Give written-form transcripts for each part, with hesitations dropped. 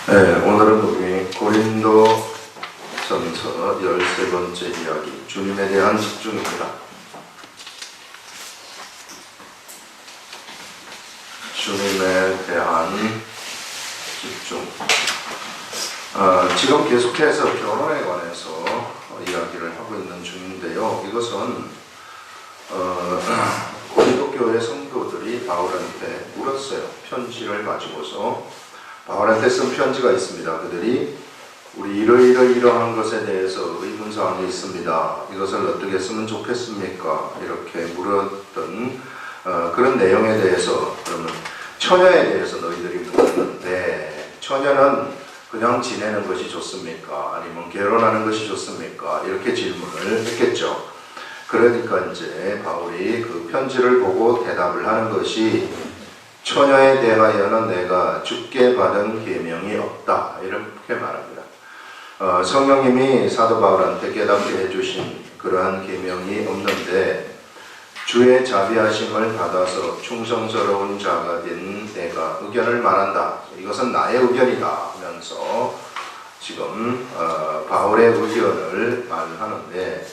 네, 오늘은 우리 고린도전서 13번째 이야기, 주님에 대한 집중입니다. 주님에 대한 집중. 지금 계속해서 결혼에 관해서 이야기를 하고 있는 중인데요. 이것은 고린도 교회 성도들이 바울한테 물었어요. 편지를 가지고서 바울한테 쓴 편지가 있습니다. 그들이 우리 이러한 것에 대해서 의문사항이 있습니다. 이것을 어떻게 쓰면 좋겠습니까? 이렇게 물었던 그런 내용에 대해서, 그러면 처녀에 대해서 너희들이 묻는데, 처녀는 그냥 지내는 것이 좋습니까? 아니면 결혼하는 것이 좋습니까? 이렇게 질문을 했겠죠. 그러니까 이제 바울이 그 편지를 보고 대답을 하는 것이, 처녀에 대하여는 내가 주께 받은 계명이 없다, 이렇게 말합니다. 성령님이 사도 바울한테 깨닫게 해주신 그러한 계명이 없는데, 주의 자비하심을 받아서 충성스러운 자가 된 내가 의견을 말한다. 이것은 나의 의견이다 하면서 지금 바울의 의견을 말하는데,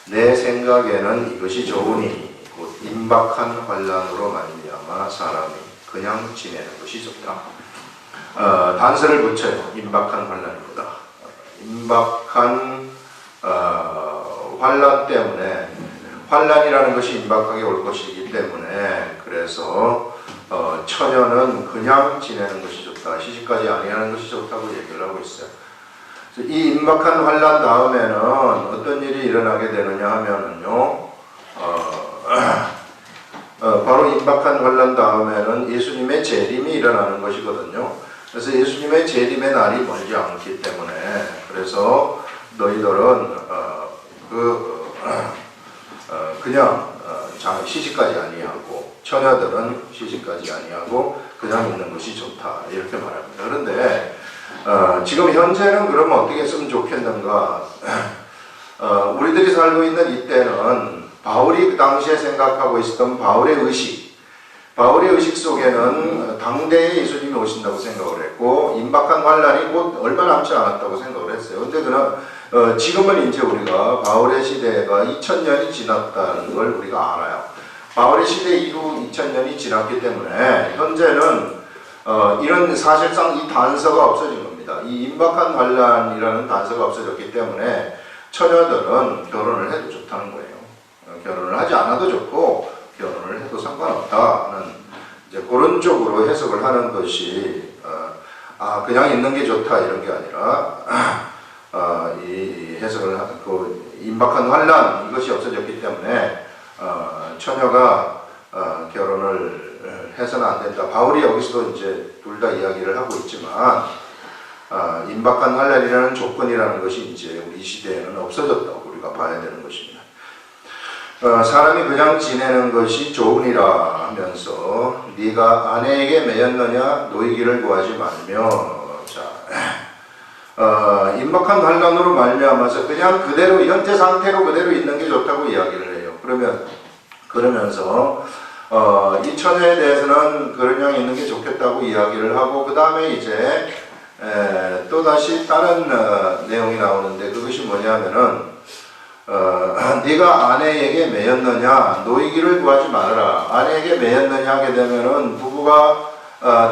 내 생각에는 이것이 좋으니 곧 임박한 환난으로 말미암아 사람이 그냥 지내는 것이 좋다. 단서를 붙여요. 임박한 환난이보다. 임박한 환난 때문에, 환난이라는 것이 임박하게 올 것이기 때문에, 그래서 처녀는 그냥 지내는 것이 좋다. 시집까지 아니하는 것이 좋다고 얘기를 하고 있어요. 이 임박한 환난 다음에는 어떤 일이 일어나게 되느냐 하면은요, 바로 임박한 환난 다음에는 예수님의 재림이 일어나는 것이거든요. 그래서 예수님의 재림의 날이 멀지 않기 때문에, 그래서 너희들은 그냥 시집까지 아니하고, 처녀들은 시집까지 아니하고 그냥 있는 것이 좋다, 이렇게 말합니다. 그런데 지금 현재는 그러면 어떻게 했으면 좋겠는가? 우리들이 살고 있는 이때는 바울이 그 당시에 생각하고 있었던 바울의 의식 속에는 당대에 예수님이 오신다고 생각을 했고, 임박한 환난이 곧 얼마 남지 않았다고 생각을 했어요. 근데 지금은 이제 우리가 바울의 시대가 2000년이 지났다는 걸 우리가 알아요. 바울의 시대 이후 2000년이 지났기 때문에 현재는 이런 사실상 이 단서가 없어진 겁니다. 이 임박한 환난이라는 단서가 없어졌기 때문에 처녀들은 결혼을 해도 좋다는 거예요. 결혼을 하지 않아도 좋고 결혼을 해도 상관없다는 이제 그런 쪽으로 해석을 하는 것이, 그냥 있는 게 좋다 이런 게 아니라, 이 해석을 하는 그 임박한 환난, 이것이 없어졌기 때문에 처녀가 결혼을 해서는 안 된다. 바울이 여기서도 이제 둘 다 이야기를 하고 있지만, 임박한 환난이라는 조건이라는 것이 이제 우리 시대에는 없어졌다고 우리가 봐야 되는 것입니다. 사람이 그냥 지내는 것이 좋으니라 하면서, 네가 아내에게 매였느냐 노이기를 구하지 말며, 임박한 환난으로 말미암아서 그냥 그대로 현재 상태로 그대로 있는 게 좋다고 이야기를 해요. 그러면서 이 처녀에 대해서는 그냥 있는 게 좋겠다고 이야기를 하고, 그 다음에 이제 또 다시 다른 내용이 나오는데, 그것이 뭐냐면은 네가 아내에게 매였느냐 노이기를 구하지 말아라. 아내에게 매였느냐 하게 되면은 부부가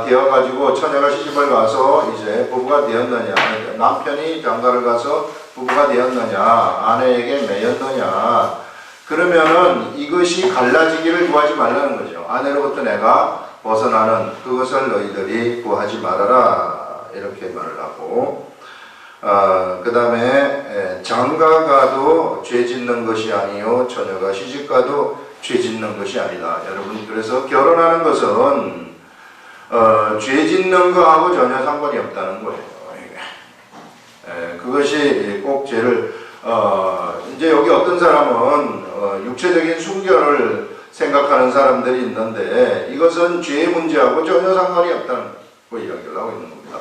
되어가지고 처녀가 시집을 가서 이제 부부가 되었느냐, 남편이 장가를 가서 부부가 되었느냐, 아내에게 매였느냐, 그러면은 이것이 갈라지기를 구하지 말라는 거죠. 아내로부터 내가 벗어나는 그것을 너희들이 구하지 말아라, 이렇게 말을 하고, 그 다음에 장가가도 죄 짓는 것이 아니요 처녀가 시집가도 죄 짓는 것이 아니다. 여러분, 그래서 결혼하는 것은 죄 짓는 거하고 전혀 상관이 없다는 거예요. 그것이 꼭 죄를, 이제 여기 어떤 사람은 육체적인 순결을 생각하는 사람들이 있는데, 이것은 죄의 문제하고 전혀 상관이 없다는 거 이야기를 하고 있는 겁니다.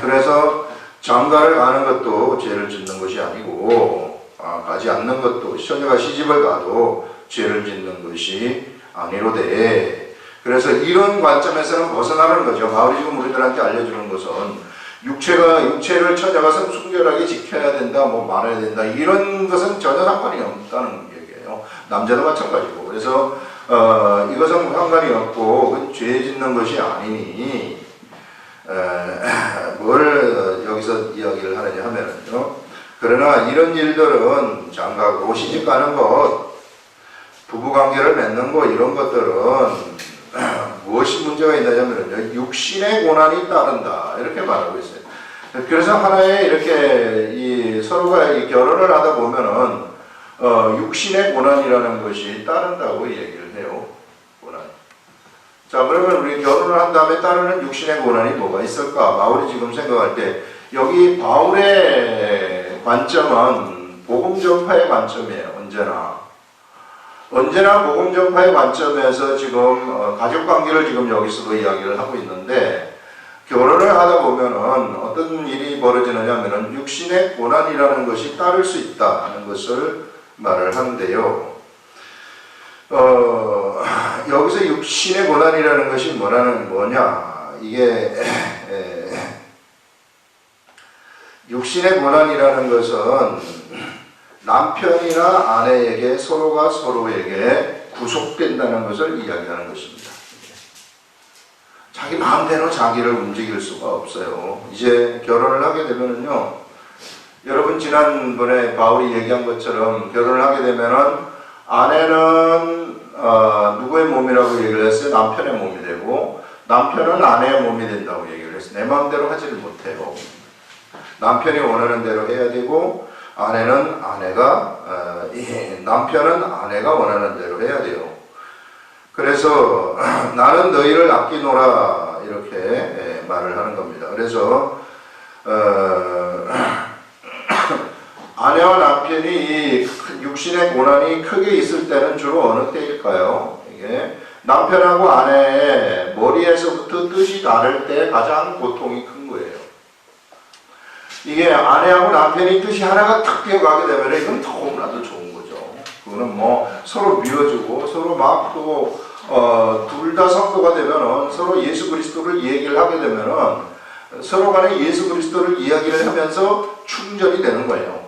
그래서 장가를 가는 것도 죄를 짓는 것이 아니고, 가지 않는 것도, 처녀가 시집을 가도 죄를 짓는 것이 아니로되, 그래서 이런 관점에서는 벗어나는 거죠. 바울이 지금 우리들한테 알려주는 것은 육체를 찾아가서 순결하게 지켜야 된다, 뭐 말해야 된다, 이런 것은 전혀 상관이 없다는 얘기예요. 남자도 마찬가지고. 그래서 이것은 상관이 없고 그건 죄 짓는 것이 아니니 뭘 여기서 이야기를 하느냐 하면은요. 그러나 이런 일들은 장가고 시집 가는 것, 부부관계를 맺는 것, 이런 것들은 무엇이 문제가 있느냐면요, 육신의 고난이 따른다, 이렇게 말하고 있어요. 그래서 하나의 이렇게 서로가 결혼을 하다 보면은 육신의 고난이라는 것이 따른다고 얘기를 해요. 고난. 자, 그러면 우리 결혼을 한 다음에 따르는 육신의 고난이 뭐가 있을까? 바울이 지금 생각할 때 여기 바울의 관점은 복음 전파의 관점이에요. 언제나 복음 전파의 관점에서 지금 가족 관계를 지금 여기서도 이야기를 하고 있는데, 결혼을 하다 보면은 어떤 일이 벌어지느냐 하면은 육신의 고난이라는 것이 따를 수 있다는 것을 말을 하는데요. 여기서 육신의 고난이라는 것이 뭐냐? 이게 육신의 고난이라는 것은 남편이나 아내에게 서로가 서로에게 구속된다는 것을 이야기하는 것입니다. 자기 마음대로 자기를 움직일 수가 없어요. 이제 결혼을 하게 되면은요, 여러분 지난번에 바울이 얘기한 것처럼 결혼을 하게 되면은 아내는 누구의 몸이라고 얘기를 했어요? 남편의 몸이 되고, 남편은 아내의 몸이 된다고 얘기를 했어요. 내 마음대로 하지를 못해요. 남편이 원하는 대로 해야 되고, 남편은 아내가 원하는 대로 해야 돼요. 그래서 나는 너희를 아끼노라, 이렇게 말을 하는 겁니다. 그래서 아내와 남편이 육신의 고난이 크게 있을 때는 주로 어느 때일까요? 이게 남편하고 아내의 머리에서부터 뜻이 다를 때 가장 고통이 큰 거예요. 이게 아내하고 남편이 뜻이 하나가 탁 뛰어가게 되면 이건 너무나도 좋은 거죠. 그거는 뭐 서로 미워주고 서로 막 또 둘 다 성도가 되면은 서로 예수 그리스도를 얘기를 하게 되면은 서로 간에 예수 그리스도를 이야기를 하면서 충전이 되는 거예요.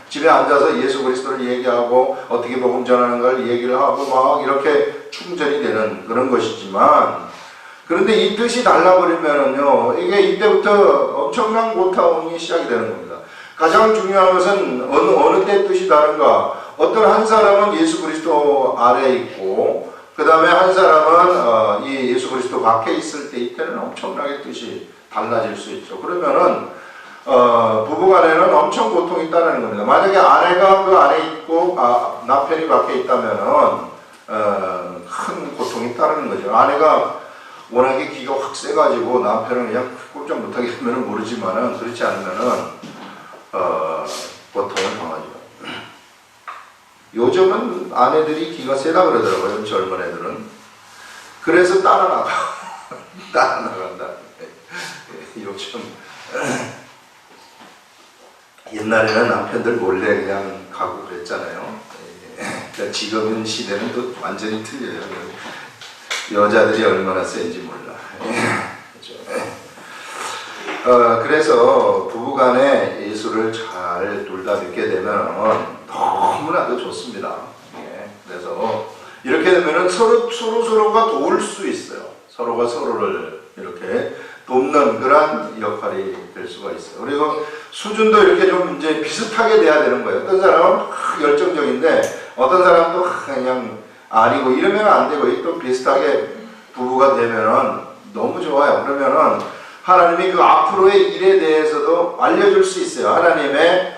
집에 앉아서 예수 그리스도를 얘기하고 어떻게 복음 전하는 걸 얘기를 하고 막 이렇게 충전이 되는 그런 것이지만, 그런데 이 뜻이 달라버리면은요, 이게 이때부터 엄청난 고통이 시작이 되는 겁니다. 가장 중요한 것은 어느 때 뜻이 다른가? 어떤 한 사람은 예수 그리스도 아래에 있고, 그 다음에 한 사람은 이 예수 그리스도 밖에 있을 때, 이때는 엄청나게 뜻이 달라질 수 있죠. 그러면은 부부간에는 엄청 고통이 있다는 겁니다. 만약에 아내가 그 안에 있고 남편이 밖에 있다면은 큰 고통이 따르는 거죠. 아내가 워낙에 기가 확 세가지고 남편은 그냥 꼼짝 못하게 하면 모르지만은, 그렇지 않으면은 고통을 당하죠. 요즘은 아내들이 기가 세다 그러더라고요, 젊은 애들은. 그래서 따라나간다. 요즘 옛날에는 남편들 몰래 그냥 가고 그랬잖아요. 그러니까 지금 시대는 또 완전히 틀려요. 여자들이 얼마나 센지 몰라. 그래서 부부간에 예수를 잘 둘 다 믿게 되면 너무나도 좋습니다. 그래서 이렇게 되면은 서로가 도울 수 있어요. 서로가 서로를 이렇게 돕는 그런 역할이 될 수가 있어요. 그리고 수준도 이렇게 좀 이제 비슷하게 돼야 되는 거예요. 어떤 사람은 열정적인데 어떤 사람도 그냥 아니고, 이러면 안 되고, 또 비슷하게 부부가 되면은 너무 좋아요. 그러면은 하나님이 그 앞으로의 일에 대해서도 알려줄 수 있어요. 하나님의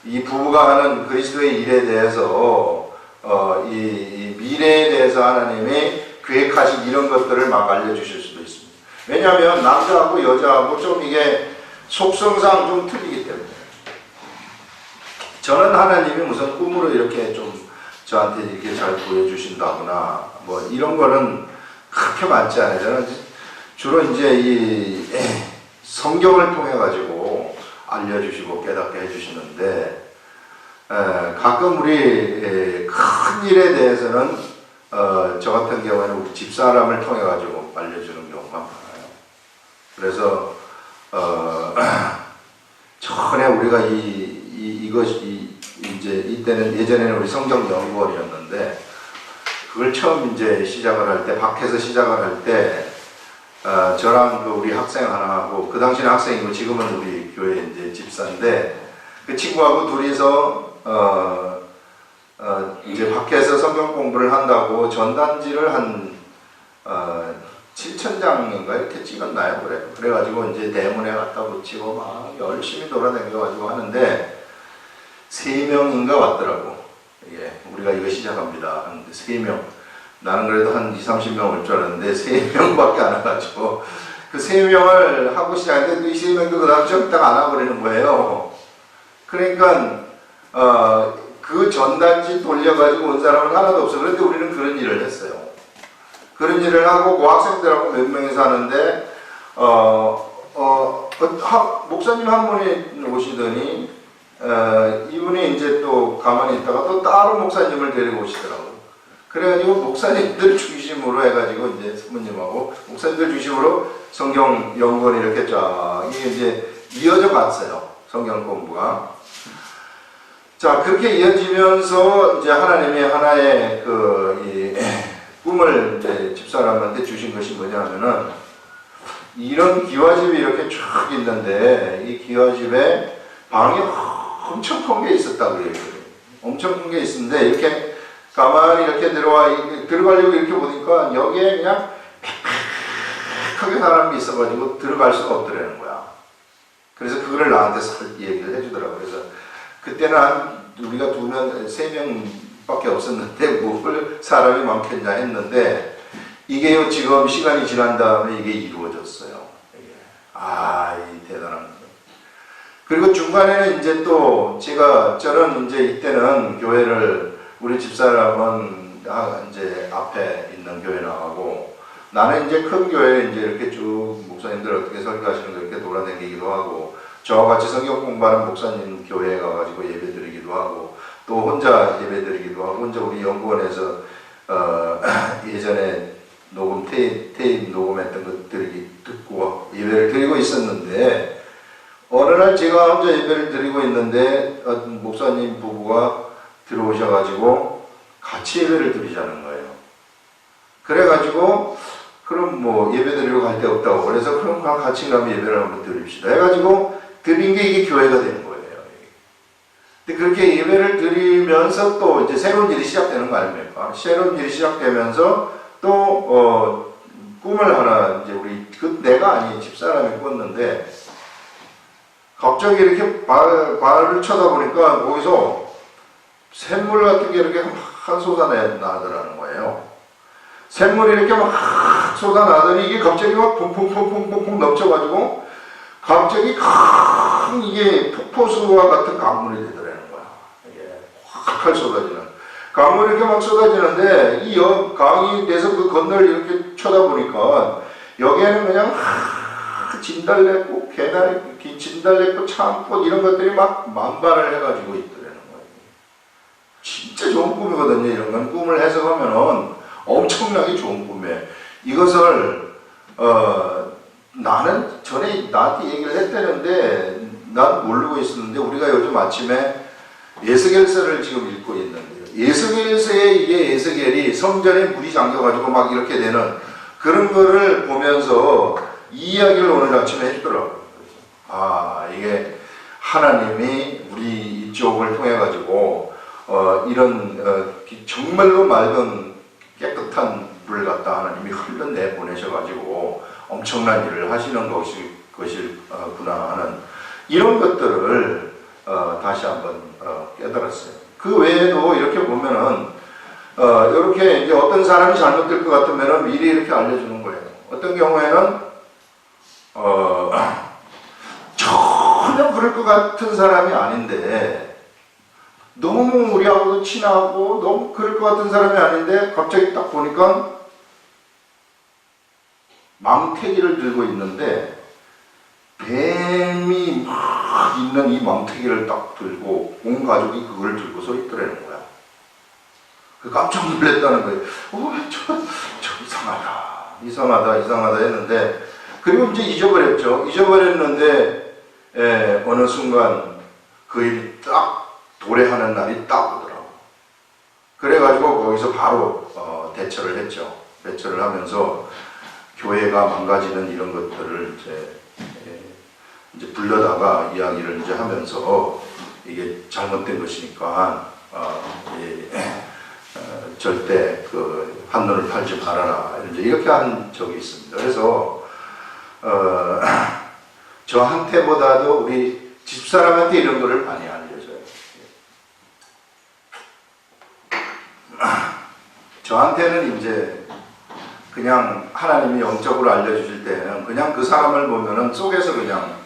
이 부부가 하는 그리스도의 일에 대해서 이 미래에 대해서 하나님이 계획하신 이런 것들을 막 알려주실 수도 있습니다. 왜냐하면 남자하고 여자하고 좀 이게 속성상 좀 틀리기 때문에. 저는 하나님이 무슨 꿈으로 이렇게 좀 저한테 이렇게 잘 보여주신다거나 뭐 이런 거는 그렇게 많지 않아요. 저는 주로 이제 이 성경을 통해 가지고 알려주시고 깨닫게 해주시는데, 가끔 우리 큰 일에 대해서는 저 같은 경우에는 우리 집사람을 통해 가지고 알려주는 경우가 많아요. 그래서 전에 우리가 이것이 이제 이때는 예전에는 우리 성경연구원이었는데 그걸 처음 이제 시작을 할 때 밖에서 시작을 할 때 저랑 그 우리 학생 하나하고 그 당시는 학생이고 지금은 우리 교회 이제 집사인데 그 친구하고 둘이서 이제 밖에서 성경 공부를 한다고 전단지를 한 7,000장인가 이렇게 찍었나요? 그래가지고 이제 대문에 갖다 붙이고 막 열심히 돌아다녀가지고 하는데 3명인가 왔더라고. 예, 우리가 이거 시작합니다 하는데 3명. 나는 그래도 한 20-30명 올 줄 알았는데 3명밖에 안 와가지고 그 3명을 하고 시작했는데 이 3명도 그 다음 좀 있다가 안 와버리는 거예요. 그러니까 그 전단지 돌려가지고 온 사람은 하나도 없어. 그런데 우리는 그런 일을 했어요. 그런 일을 하고 그 학생들하고 몇 명이서 하는데 목사님 한 분이 오시더니 이분이 이제 또 가만히 있다가 또 따로 목사님을 데리고 오시더라고요. 그래가지고 목사님들 중심으로 해가지고 이제 사모님하고 목사님들 중심으로 성경 연구원이 이렇게 쫙 이게 이제 이어져 갔어요. 성경 공부가. 자, 그렇게 이어지면서 이제 하나님이 하나의 이 꿈을 이제 집사람한테 주신 것이 뭐냐면은 이런 기와집이 이렇게 쫙 있는데 이 기와집에 방이 엄청 큰 게 있었다고 그래요. 엄청 큰 게 있었는데 이렇게 가만히 이렇게 들어가려고 이렇게 보니까 여기에 그냥 빽빽하게 사람이 있어가지고 들어갈 수가 없더라는 거야. 그래서 그거를 나한테 얘기를 해주더라고. 그래서 그때는 우리가 3명밖에 없었는데 뭘 사람이 많겠냐 했는데 이게요 지금 시간이 지난 다음에 이게 이루어졌어요. 이 대단한 거. 그리고 중간에는 이제 또 저는 이제 이때는 교회를 우리 집사람은 이제 앞에 있는 교회 나가고 나는 이제 큰 교회에 이제 이렇게 쭉 목사님들 어떻게 설교하시는 거 이렇게 돌아다니기도 하고 저와 같이 성경 공부하는 목사님 교회에 가가지고 예배 드리기도 하고 또 혼자 예배 드리기도 하고 혼자 우리 연구원에서 예전에 테이프 녹음했던 거 듣고 예배를 드리고 있었는데 어느 날 제가 혼자 예배를 드리고 있는데 목사님 부부가 들어오셔가지고 같이 예배를 드리자는 거예요. 그래가지고 그럼 뭐 예배 드리러 갈 데 없다고 그래서 그럼 같이 가면 예배를 한번 드립시다 해가지고 드린 게 이게 교회가 되는 거예요. 근데 그렇게 예배를 드리면서 또 이제 새로운 일이 시작되는 거 아닙니까? 새로운 일이 시작되면서 또 꿈을 하나 이제 내가 아닌 집사람이 꿨는데 갑자기 이렇게 발을 쳐다보니까 거기서 샘물 같은 게 이렇게 막 쏟아나더라는 거예요. 샘물이 이렇게 막 쏟아나더니 이게 갑자기 막 퐁퐁퐁퐁퐁 넘쳐가지고 갑자기 큰 이게 폭포수와 같은 강물이 되더라는 거야. 이게 확 쏟아지는. 강물이 이렇게 막 쏟아지는데 이 강이 돼서 그 건너를 이렇게 쳐다보니까 여기에는 그냥 진달래꽃, 개나리, 진달래꽃, 참꽃 이런 것들이 막 만발을 해가지고 있더라는 거예요. 진짜 좋은 꿈이거든요. 이런 건 꿈을 해석하면은 엄청나게 좋은 꿈이에요. 이것을 나는 전에 나한테 얘기를 했다는데 난 모르고 있었는데 우리가 요즘 아침에 에스겔서를 지금 읽고 있는데요. 에스겔서에 이게 에스겔이 성전에 물이 잠겨가지고 막 이렇게 되는 그런 거를 보면서 이 이야기를 오늘 아침에 했더라고요. 이게 하나님이 우리 이쪽을 통해가지고 이런 정말로 맑은 깨끗한 물을 갖다 하나님이 흘러내 보내셔가지고 엄청난 일을 하시는 것이구나 하는 이런 것들을 다시 한번 깨달았어요. 그 외에도 이렇게 보면은 이렇게 이제 어떤 사람이 잘못될 것 같으면은 미리 이렇게 알려주는 거예요. 어떤 경우에는 전혀 그럴 것 같은 사람이 아닌데 너무 우리하고도 친하고 너무 그럴 것 같은 사람이 아닌데 갑자기 딱 보니까 망태기를 들고 있는데 뱀이 막 있는 이 망태기를 딱 들고 온 가족이 그걸 들고 서 있더라는 거야. 그 깜짝 놀랐다는 거예요. 저 이상하다 했는데, 그리고 이제 잊어버렸는데, 어느 순간 그 일이 딱 도래하는 날이 딱 오더라고. 그래가지고 거기서 바로 대처를 했죠. 대처를 하면서 교회가 망가지는 이런 것들을 이제 불러다가 이야기를 이제 하면서 이게 잘못된 것이니까 절대 그 한눈을 팔지 말아라, 이제 이렇게 한 적이 있습니다. 그래서 저한테보다도 우리 집사람한테 이런 거를 많이 알려줘요. 저한테는 이제 그냥 하나님이 영적으로 알려주실 때는 그냥 그 사람을 보면은 속에서 그냥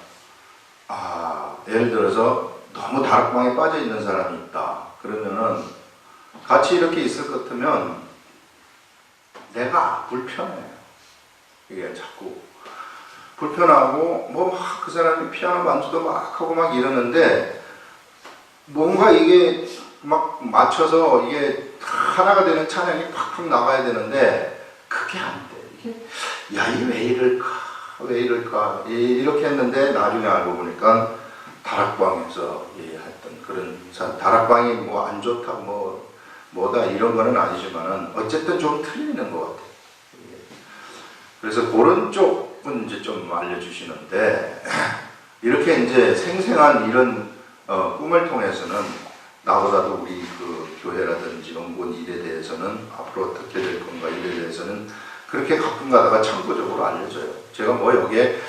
예를 들어서 너무 다락방에 빠져 있는 사람이 있다. 그러면은 같이 이렇게 있을 것 같으면 내가 불편해요. 이게 자꾸 불편하고 뭐 막 그 사람이 피아노 반주도 막 하고 막 이러는데 뭔가 이게 막 맞춰서 이게 하나가 되는 찬양이 팍팍 나가야 되는데 그게 안 돼. 이게 야, 이게 왜 이럴까 이렇게 했는데 나중에 알고 보니까 다락방에서 했던 그런 다락방이 뭐 안 좋다 뭐다 이런 거는 아니지만은 어쨌든 좀 틀리는 것 같아요. 그래서 그런 쪽은 이제 좀 알려주시는데 이렇게 이제 생생한 이런 꿈을 통해서는 나보다도 우리 그 교회라든지 연구원 일에 대해서는 앞으로 어떻게 될 건가 일에 대해서는 그렇게 가끔 가다가 참고적으로 알려줘요. 제가 뭐 여기에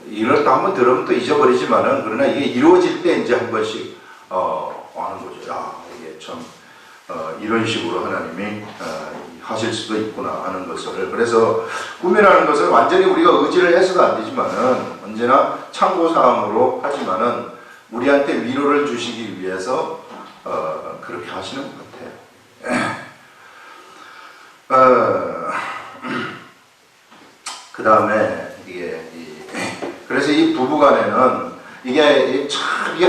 이럴 때 한번 들으면 또 잊어버리지만은 그러나 이게 이루어질 때 이제 한 번씩 하는 거죠. 야, 이게 참 이런 식으로 하나님이 하실 수도 있구나 하는 것을. 그래서 꿈이라는 것은 완전히 우리가 의지를 해서가 안 되지만은 언제나 참고사항으로 하지만은 우리한테 위로를 주시기 위해서 그렇게 하시는 것 같아요. 그 다음에 그래서 이 부부간에는 이게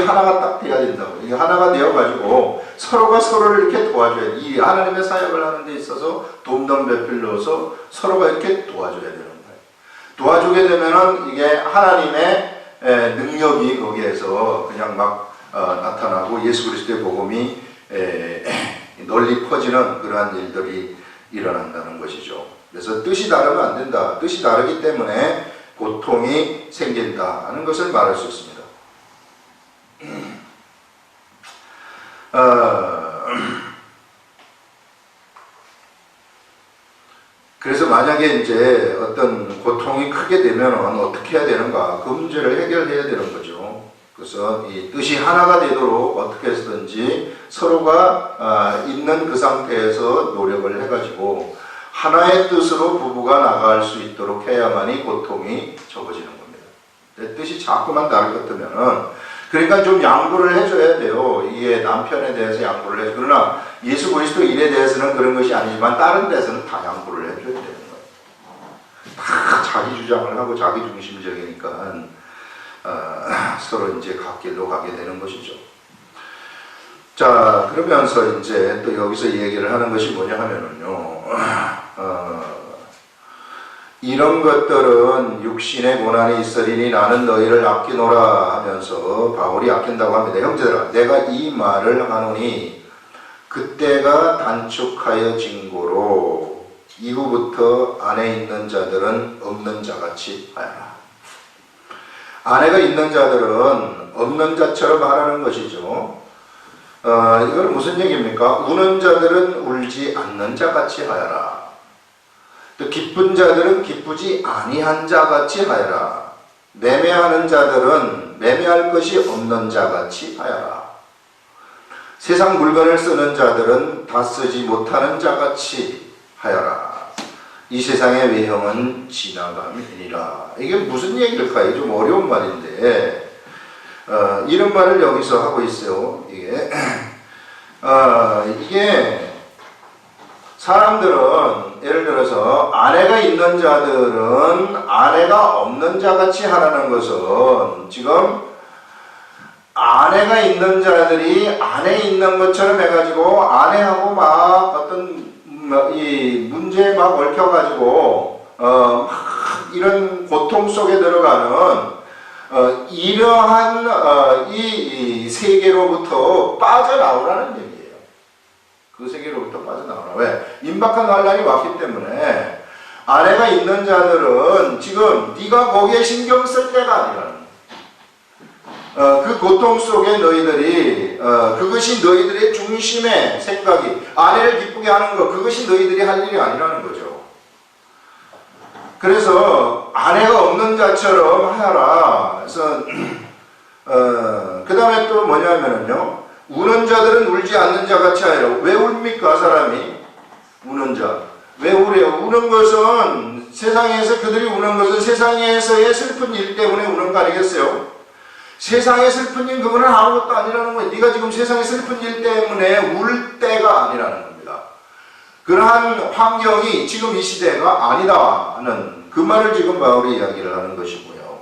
하나가 딱 돼야 된다고. 이게 하나가 되어가지고 서로가 서로를 이렇게 도와줘야 돼. 이 하나님의 사역을 하는 데 있어서 돕는 배필로서 서로가 이렇게 도와줘야 되는 거예요. 도와주게 되면은 이게 하나님의 능력이 거기에서 그냥 막 나타나고 예수 그리스도의 복음이 널리 퍼지는 그러한 일들이 일어난다는 것이죠. 그래서 뜻이 다르면 안 된다. 뜻이 다르기 때문에 고통이 생긴다 하는 것을 말할 수 있습니다. 그래서 만약에 이제 어떤 고통이 크게 되면 어떻게 해야 되는가, 그 문제를 해결해야 되는 거죠. 그래서 이 뜻이 하나가 되도록 어떻게 해서든지 서로가 있는 그 상태에서 노력을 해가지고 하나의 뜻으로 부부가 나갈 수 있도록 해야만이 고통이 적어지는 겁니다. 내 뜻이 자꾸만 다를 것 같으면은, 그러니까 좀 양보를 해줘야 돼요. 이게 남편에 대해서 양보를 해줘. 그러나 예수 그리스도 일에 대해서는 그런 것이 아니지만 다른 데서는 다 양보를 해줘야 되는 거예요. 다 자기 주장을 하고 자기 중심적이니까 서로 이제 갓길로 가게 되는 것이죠. 자, 그러면서 이제 또 여기서 얘기를 하는 것이 뭐냐 하면은요, 이런 것들은 육신의 고난이 있으리니 나는 너희를 아끼노라 하면서 바울이 아낀다고 합니다. 형제들아, 내가 이 말을 하노니 그때가 단축하여 진고로 이후부터 안에 있는 자들은 없는 자같이 하여라. 아내가 있는 자들은 없는 자처럼 하라는 것이죠. 이건 무슨 얘기입니까? 우는 자들은 울지 않는 자같이 하여라. 또 기쁜 자들은 기쁘지 아니한 자같이 하여라. 매매하는 자들은 매매할 것이 없는 자같이 하여라. 세상 물건을 쓰는 자들은 다 쓰지 못하는 자같이 하여라. 이 세상의 외형은 지나감이니라. 이게 무슨 얘기일까요? 좀 어려운 말인데 이런 말을 여기서 하고 있어요. 이게 사람들은 예를 들어서 아내가 있는 자들은 아내가 없는 자같이 하라는 것은 지금 아내가 있는 자들이 아내 있는 것처럼 해가지고 아내하고 막 어떤 이 문제에 막 얽혀가지고 막 이런 고통 속에 들어가는 이러한 이 세계로부터 빠져나오라는 얘기예요. 그 세계로부터 빠져나오라. 왜? 임박한 환란이 왔기 때문에 아내가 있는 자들은 지금 네가 거기에 신경 쓸 때가 아니라는 그 고통 속에 너희들이 그것이 너희들의 중심의 생각이 아내를 기쁘게 하는 것 그것이 너희들이 할 일이 아니라는 거죠. 그래서 아내가 없는 자처럼 하여라. 그래서 그 다음에 또 뭐냐면은요 우는 자들은 울지 않는 자 같이 하여라. 왜 웁니까 사람이? 우는 자 왜 우래요? 우는 것은 세상에서 그들이 우는 것은 세상에서의 슬픈 일 때문에 우는 거 아니겠어요? 세상의 슬픈 일 그거는 아무것도 아니라는 거예요. 네가 지금 세상의 슬픈 일 때문에 울 때가 아니라는 겁니다. 그러한 환경이 지금 이 시대가 아니다 하는 그 말을 지금 바울이 이야기를 하는 것이고요.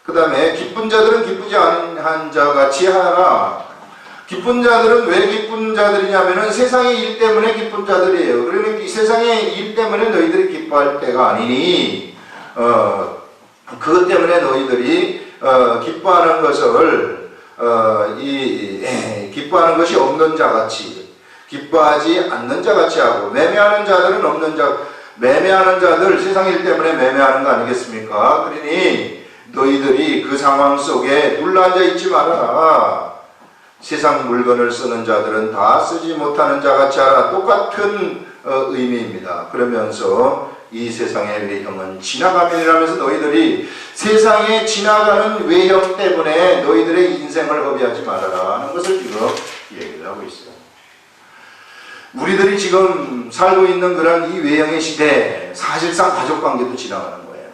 그 다음에 기쁜 자들은 기쁘지 않은 자 같이 하라. 기쁜 자들은 왜 기쁜 자들이냐면은 세상의 일 때문에 기쁜 자들이에요. 그러면 이 세상의 일 때문에 너희들이 기뻐할 때가 아니니 그것 때문에 너희들이 기뻐하는 것을 기뻐하는 것이 없는 자같이 기뻐하지 않는 자같이 하고 매매하는 자들은 없는 자 매매하는 자들 세상 일 때문에 매매하는 거 아니겠습니까? 그러니 너희들이 그 상황 속에 눌러앉아 있지 말아라. 세상 물건을 쓰는 자들은 다 쓰지 못하는 자같이 하라. 똑같은 의미입니다. 그러면서 이 세상의 외형은 지나가면이라면서 너희들이 세상에 지나가는 외형 때문에 너희들의 인생을 허비하지 말아라 하는 것을 지금 얘기를 하고 있어요. 우리들이 지금 살고 있는 그런 이 외형의 시대에 사실상 가족관계도 지나가는 거예요.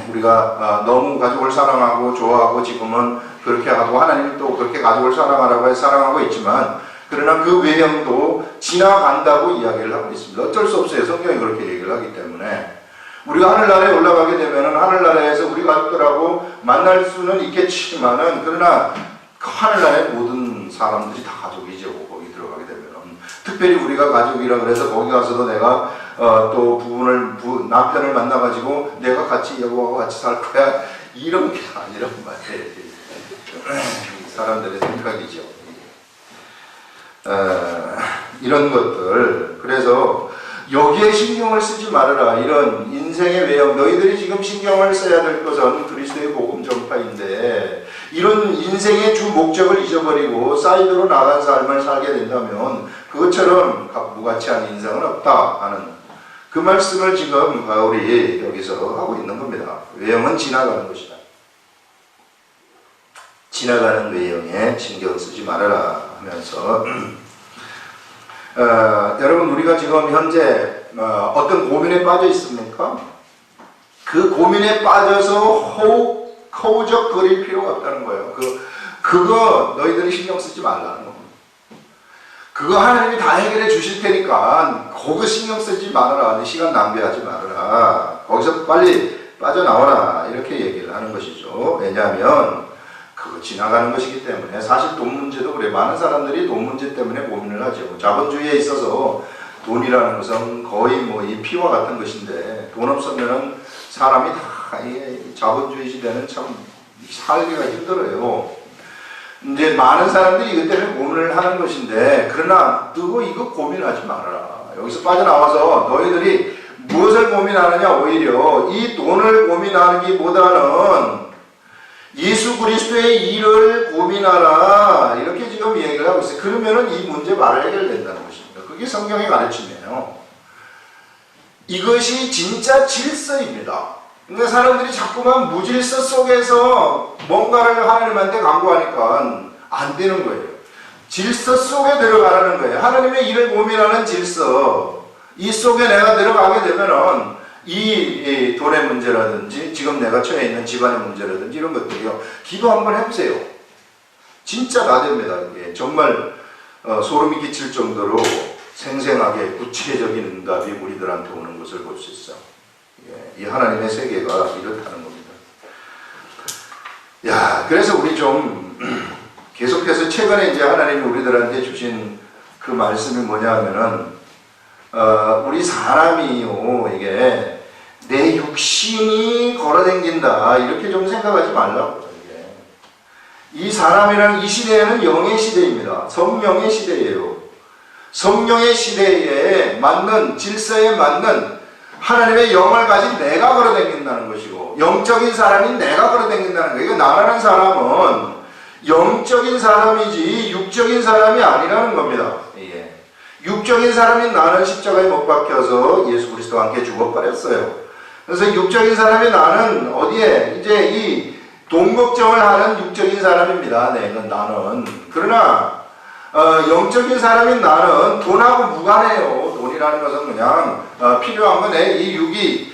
우리가 너무 가족을 사랑하고 좋아하고 지금은 그렇게 하고 하나님은 또 그렇게 가족을 사랑하라고 해서 사랑하고 있지만 그러나 그 외형도 지나간다고 이야기를 하고 있습니다. 어쩔 수 없어요. 성경이 그렇게 얘기를 하기 때문에 우리가 하늘나라에 올라가게 되면 하늘나라에서 우리 가족들하고 만날 수는 있겠지만은 그러나 하늘나라의 모든 사람들이 다 가족이죠. 거기 들어가게 되면 특별히 우리가 가족이라 그래서 거기 가서도 내가 또 남편을 만나가지고 내가 같이 여보하고 같이 살 거야 이런 게 아니란 말이에요. 사람들의 생각이죠. 이런 것들 그래서 여기에 신경을 쓰지 말아라. 이런 인생의 외형 너희들이 지금 신경을 써야 될 것은 그리스도의 복음 전파인데 이런 인생의 주 목적을 잊어버리고 사이드로 나간 삶을 살게 된다면 그것처럼 무가치한 인생은 없다 하는 그 말씀을 지금 바울이 여기서 하고 있는 겁니다. 외형은 지나가는 것이다. 지나가는 외형에 신경 쓰지 말아라 하면서 여러분 우리가 지금 현재 어떤 고민에 빠져 있습니까? 그 고민에 빠져서 허우적거릴 필요가 없다는 거예요. 그거 너희들이 신경 쓰지 말라는 겁니다. 그거 하나님이 다 해결해 주실 테니까 그거 신경 쓰지 말아라. 시간 낭비하지 말아라. 거기서 빨리 빠져나와라. 이렇게 얘기를 하는 것이죠. 왜냐하면 그거 지나가는 것이기 때문에 사실 돈 문제도 그래. 많은 사람들이 돈 문제 때문에 고민을 하죠. 자본주의에 있어서 돈이라는 것은 거의 뭐 이 피와 같은 것인데 돈 없으면은 사람이 다 자본주의 시대는 참 살기가 힘들어요. 이제 많은 사람들이 이것 때문에 고민을 하는 것인데 그러나 이거 고민하지 말아라. 여기서 빠져나와서 너희들이 무엇을 고민하느냐 오히려 이 돈을 고민하기보다는 예수 그리스도의 일을 고민하라 이렇게 지금 얘기를 하고 있어요. 그러면은 이 문제 바로 해결된다는 것입니다. 그게 성경의 가르침이에요. 이것이 진짜 질서입니다. 그러니까 사람들이 자꾸만 무질서 속에서 뭔가를 하나님한테 강구하니까 안 되는 거예요. 질서 속에 들어가라는 거예요. 하나님의 일을 고민하는 질서 이 속에 내가 들어가게 되면은 이 돈의 문제라든지 지금 내가 처해 있는 집안의 문제라든지 이런 것들이요. 기도 한번 해보세요. 진짜 다 됩니다. 이게 정말 소름이 끼칠 정도로 생생하게 구체적인 응답이 우리들한테 오는 것을 볼 수 있어요. 이 하나님의 세계가 이렇다는 겁니다. 그래서 우리 좀 계속해서 최근에 이제 하나님이 우리들한테 주신 그 말씀이 뭐냐 하면은, 우리 사람이요, 이게 내 육신이 걸어댕긴다. 이렇게 좀 생각하지 말라고. 이 사람이란 이 시대에는 영의 시대입니다. 성령의 시대예요. 성령의 시대에 맞는, 질서에 맞는 하나님의 영을 가진 내가 걸어댕긴다는 것이고, 영적인 사람인 내가 걸어댕긴다는 거예요. 나라는 사람은 영적인 사람이지 육적인 사람이 아니라는 겁니다. 예. 육적인 사람인 나는 십자가에 못 박혀서 예수 그리스도와 함께 죽어버렸어요. 그래서 육적인 사람인 나는 어디에 이제 이 돈 걱정을 하는 육적인 사람입니다. 나는. 그러나 영적인 사람인 나는 돈하고 무관해요. 돈이라는 것은 그냥 필요한 거네. 이 육이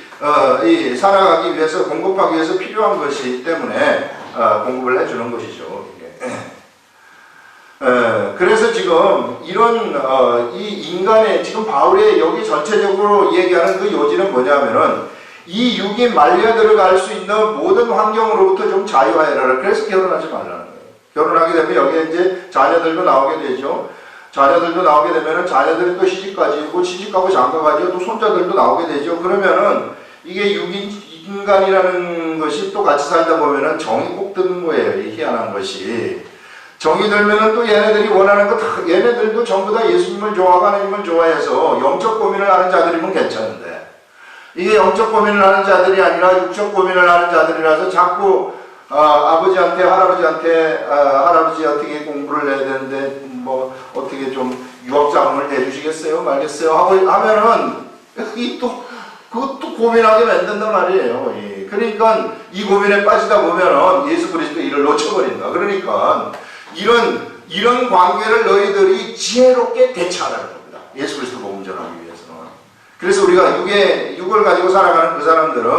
이 살아가기 위해서, 공급하기 위해서 필요한 것이기 때문에 공급을 해주는 것이죠. 그래서 지금 이런 이 인간의, 지금 바울의 여기 전체적으로 얘기하는 그 요지는 뭐냐면은, 이 육이 말려 들어갈 수 있는 모든 환경으로부터 좀 자유하여라. 그래서 결혼하지 말라는 거예요. 결혼하게 되면 여기에 이제 자녀들도 나오게 되죠. 자녀들도 나오게 되면은 자녀들이 또 시집가지고, 시집가고 장가가지고 또 손자들도 나오게 되죠. 그러면은 이게 인간이라는 것이 또 같이 살다 보면은 정이 꼭 드는 거예요. 이 희한한 것이. 정이 들면은 또 얘네들이 원하는 거 다, 얘네들도 전부 다 예수님을 좋아하고 하나님을 좋아해서 영적 고민을 하는 자들이면 괜찮은데, 이게 영적 고민을 하는 자들이 아니라 육적 고민을 하는 자들이라서 자꾸 아버지한테, 할아버지한테 할아버지 어떻게 공부를 해야 되는데 뭐 어떻게 좀 유학 자금을 대주시겠어요? 말겠어요? 하고 하면은 그것도 고민하게 만든단 말이에요. 예. 그러니까 이 고민에 빠지다 보면은 예수 그리스도 일을 놓쳐버린다. 그러니까 이런 관계를 너희들이 지혜롭게 대처하라는 겁니다. 예수 그리스도 복음 전하기 위해서는. 그래서 우리가 육을 가지고 살아가는 그 사람들은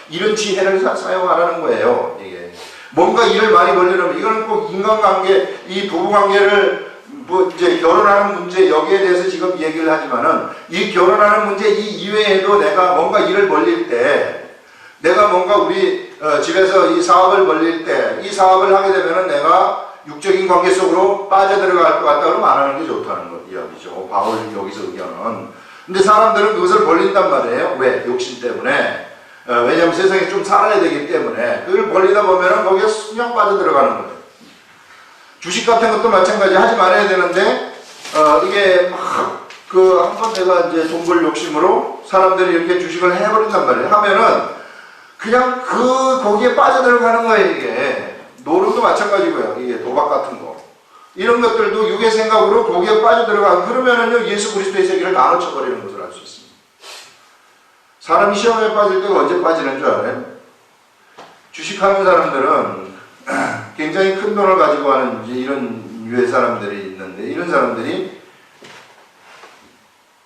이런 지혜를 사용하라는 거예요. 이게 뭔가 일을 많이 벌리려면, 이거는 꼭 인간관계, 이 부부관계를 뭐 이제 결혼하는 문제, 여기에 대해서 지금 얘기를 하지만은, 이 결혼하는 문제 이 이외에도 내가 뭔가 일을 벌릴 때, 내가 뭔가 우리 집에서 이 사업을 벌릴 때, 이 사업을 하게 되면은 내가 육적인 관계 속으로 빠져들어갈 것 같다 그러면 안 하는 게 좋다는 거 이야기죠. 바울 여기서 의견은. 근데 사람들은 그것을 벌린단 말이에요. 왜? 욕심 때문에. 왜냐하면 세상에 좀 살아야 되기 때문에. 그걸 벌리다 보면은 거기에 그냥 빠져들어가는 거예요. 주식 같은 것도 마찬가지. 하지 말아야 되는데, 이게 막, 한번 내가 이제 돈 벌 욕심으로 사람들이 이렇게 주식을 해버린단 말이에요. 하면은, 그냥 거기에 빠져들어가는 거예요, 이게. 노름도 마찬가지고요. 이게 도박 같은 거. 이런 것들도 육의 생각으로 거기에 빠져들어가고, 그러면은요, 예수 그리스도의 세계를 나눠쳐버리는 것을 알 수 있습니다. 사람이 시험에 빠질 때가 언제 빠지는 줄 알아요? 주식하는 사람들은 굉장히 큰 돈을 가지고 하는 이제 이런 유의 사람들이 있는데, 이런 사람들이